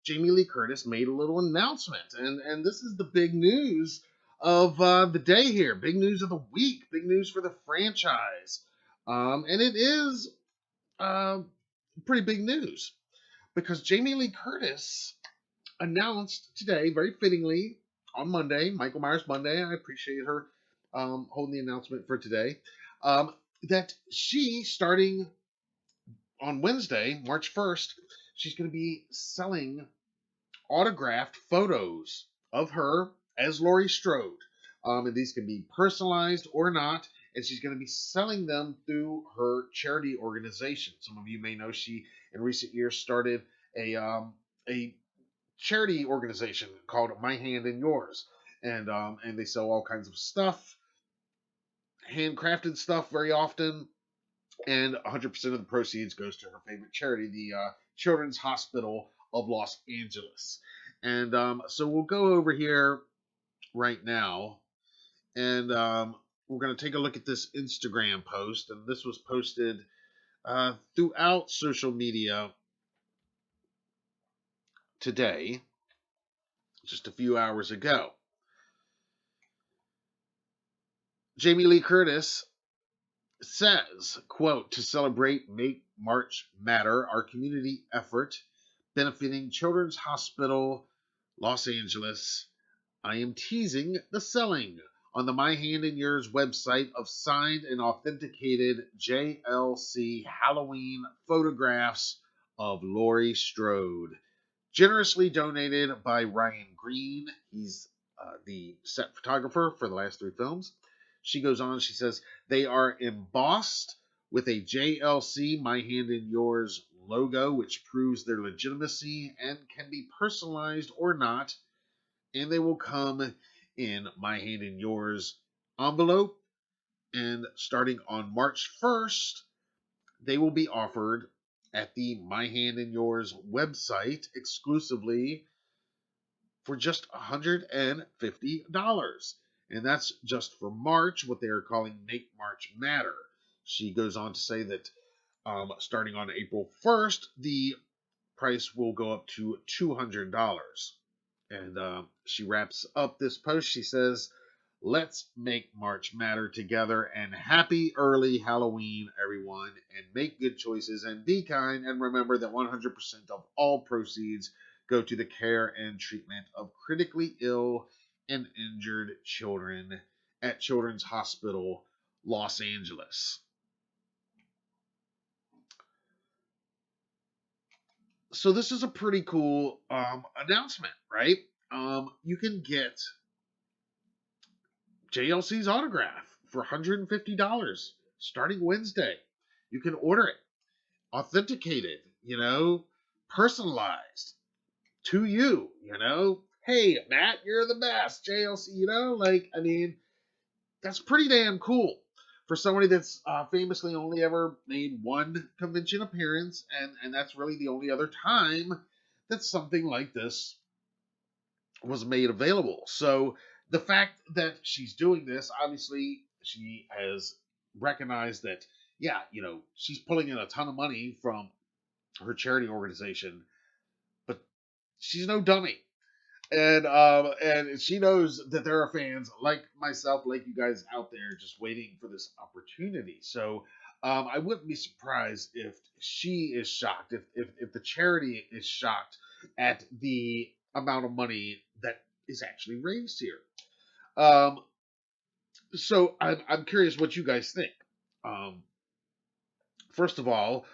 Jamie Lee Curtis made a little announcement, and this is the big news of the day here, big news of the week, big news for the franchise, and it is uh, pretty big news because Jamie Lee Curtis announced today, very fittingly, on Monday, Michael Myers Monday. I appreciate her holding the announcement for today. That she, starting on Wednesday, March 1st, she's going to be selling autographed photos of her as Laurie Strode. And these can be personalized or not. And she's going to be selling them through her charity organization. Some of you may know she, in recent years, started a charity organization called My Hand in Yours, and they sell all kinds of stuff, handcrafted stuff, very often, and 100% of the proceeds goes to her favorite charity, the Children's Hospital of Los Angeles. And so we'll go over here right now, and we're going to take a look at this Instagram post, and this was posted throughout social media today, just a few hours ago. Jamie Lee Curtis says, quote, to celebrate Make March Matter, our community effort benefiting Children's Hospital Los Angeles, I am teasing the selling on the My Hand in Yours website of signed and authenticated JLC Halloween photographs of Laurie Strode, generously donated by Ryan Green. He's the set photographer for the last 3 films. She goes on, she says, they are embossed with a JLC My Hand in Yours logo, which proves their legitimacy and can be personalized or not. And they will come in My Hand in Yours envelope. And starting on March 1st, they will be offered at the My Hand in Yours website exclusively for just $150. And that's just for March, what they are calling Make March Matter. She goes on to say that starting on April 1st, the price will go up to $200. And she wraps up this post. She says, let's make March Matter together, and happy early Halloween, everyone, and make good choices and be kind, and remember that 100% of all proceeds go to the care and treatment of critically ill and injured children at Children's Hospital Los Angeles. So this is a pretty cool announcement, right? You can get JLC's autograph for $150 starting Wednesday. You can order it, authenticated, personalized to you, Hey, Matt, you're the best, JLC, that's pretty damn cool for somebody that's famously only ever made one convention appearance, and that's really the only other time that something like this was made available. So the fact that she's doing this, obviously, she has recognized that, yeah, she's pulling in a ton of money from her charity organization, but she's no dummy. And she knows that there are fans like myself, like you guys out there, just waiting for this opportunity. So I wouldn't be surprised if she is shocked, if the charity is shocked at the amount of money that is actually raised here. So I'm curious what you guys think. Um, First of all,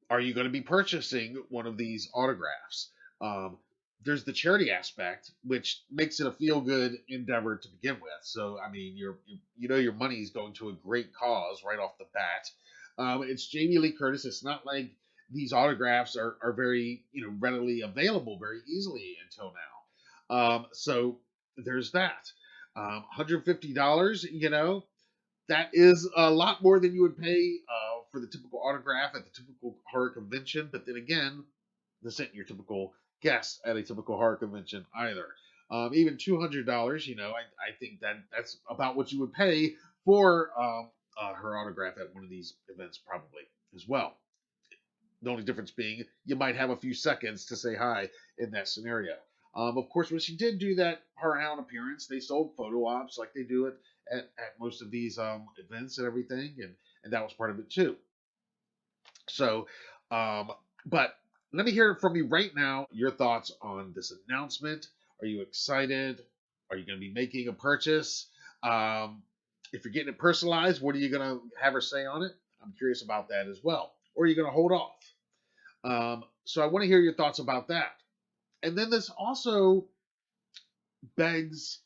are you going to be purchasing one of these autographs? Um, there's the charity aspect, which makes it a feel-good endeavor to begin with. So, I mean, your money is going to a great cause right off the bat. It's Jamie Lee Curtis. It's not like these autographs are very readily available very easily until now. So there's that. $150, that is a lot more than you would pay for the typical autograph at the typical horror convention. But then again, this isn't your typical guest at a typical horror convention either. Even $200, I think that's about what you would pay for her autograph at one of these events, probably as well. The only difference being you might have a few seconds to say hi in that scenario. Of course, when she did do that her appearance, they sold photo ops like they do it at most of these events and everything, and that was part of it too. So, um, but let me hear from you right now. Your thoughts on this announcement? Are you excited? Are you going to be making a purchase? Um, if you're getting it personalized, what are you going to have her say on it? I'm curious about that as well. Or are you going to hold off? So I want to hear your thoughts about that. And then this also begs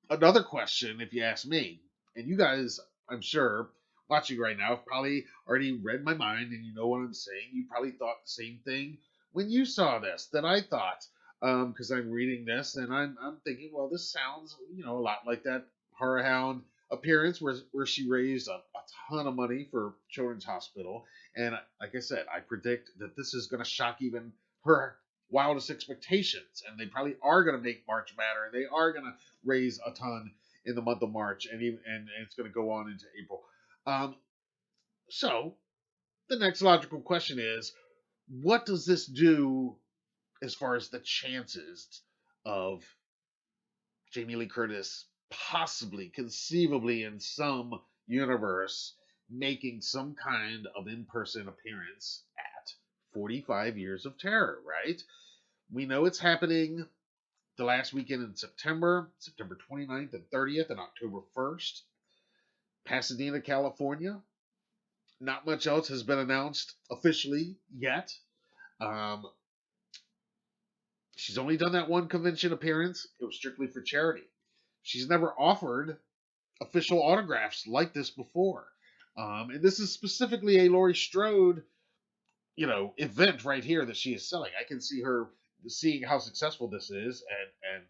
another question, if you ask me. And you guys, I'm sure, watching right now, have probably already read my mind and you know what I'm saying. You probably thought the same thing when you saw this that I thought. Because I'm reading this and I'm thinking, well, this sounds, a lot like that Horror Hound appearance where she raised a ton of money for Children's Hospital. And like I said, I predict that this is going to shock even her wildest expectations. And they probably are going to make March matter. And they are going to raise a ton in the month of March, and it's going to go on into April. Um, so the next logical question is, what does this do as far as the chances of Jamie Lee Curtis possibly, conceivably, in some universe, making some kind of in-person appearance at 45 Years of Terror? Right? We know it's happening the last weekend in September 29th and 30th, and October 1st. Pasadena, California. Not much else has been announced officially yet. Um, she's only done that one convention appearance. It was strictly for charity. She's never offered official autographs like this before. And this is specifically a Laurie Strode, event right here that she is selling. I can see her seeing how successful this is and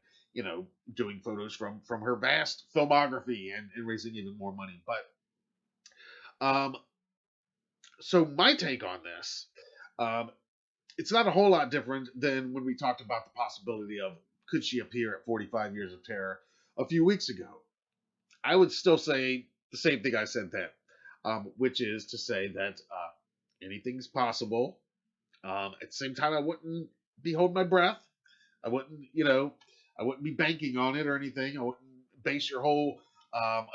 doing photos from her vast filmography and raising even more money. But so my take on this, um, it's not a whole lot different than when we talked about the possibility of could she appear at 45 Years of Terror a few weeks ago. I would still say the same thing I said then, which is to say that anything's possible. At the same time, I wouldn't be holding my breath. I wouldn't be banking on it or anything. I wouldn't base your whole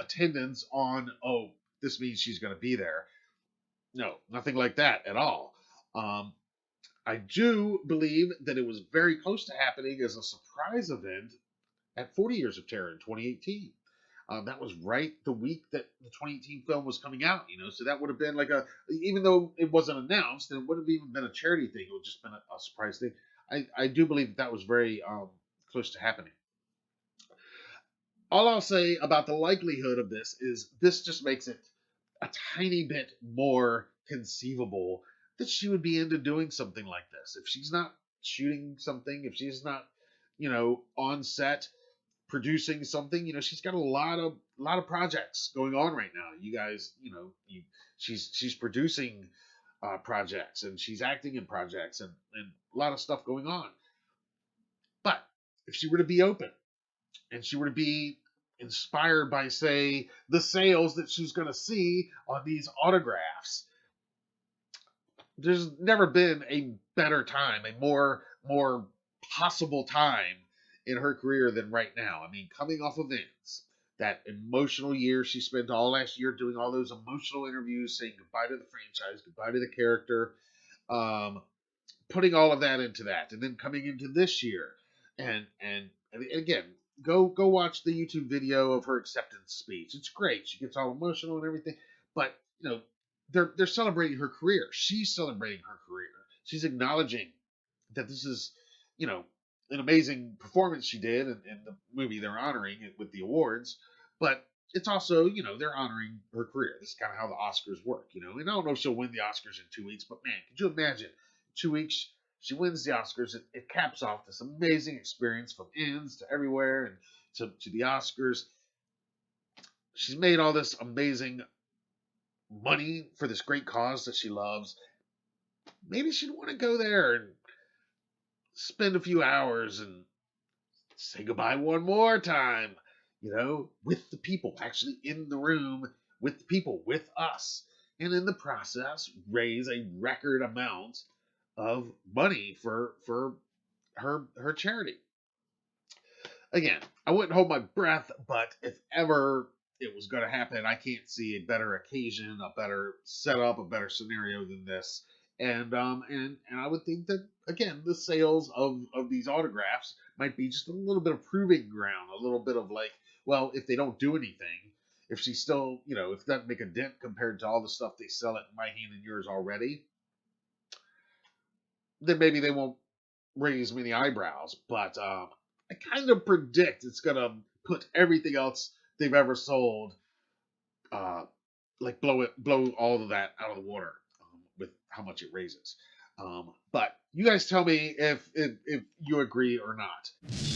attendance on, oh, this means she's going to be there. No, nothing like that at all. Um, I do believe that it was very close to happening as a surprise event at 40 Years of Terror in 2018. That was right the week that the 2018 film was coming out, so that would have been like even though it wasn't announced, and it would have even been a charity thing, it would have just been a surprise thing. I do believe that was very close to happening. All I'll say about the likelihood of this is this just makes it a tiny bit more conceivable that she would be into doing something like this. If she's not shooting something, if she's not, on set producing something, she's got a lot of projects going on right now. You guys, she's producing projects and she's acting in projects and a lot of stuff going on. But if she were to be open and she were to be inspired by, say, the sales that she's going to see on these autographs, there's never been a better time, a more possible time in her career than right now. I mean, coming off of Ends, that emotional year she spent all last year doing all those emotional interviews, saying goodbye to the franchise, goodbye to the character, putting all of that into that, and then coming into this year, and again, go watch the YouTube video of her acceptance speech. It's great. She gets all emotional and everything, but they're celebrating her career. She's celebrating her career. She's acknowledging that this is, an amazing performance she did in the movie. They're honoring it with the awards, but it's also, they're honoring her career. This is kind of how the Oscars work, and I don't know if she'll win the Oscars in 2 weeks, but man, could you imagine 2 weeks she wins the Oscars? It caps off this amazing experience from Ends to everywhere and to the Oscars. She's made all this amazing money for this great cause that she loves. Maybe she'd want to go there and spend a few hours and say goodbye one more time, with the people, actually in the room with the people, with us. and in the process raise a record amount of money for her charity. Again, I wouldn't hold my breath, but if ever it was going to happen, I can't see a better occasion, a better setup, a better scenario than this. And I would think that again, the sales of these autographs might be just a little bit of proving ground, a little bit of like, well, if they don't do anything, if she still, if it doesn't make a dent compared to all the stuff they sell at My Hand and Yours already, then maybe they won't raise many eyebrows. But I kind of predict it's gonna put everything else they've ever sold, uh, like blow all of that out of the water with how much it raises. But you guys tell me if you agree or not.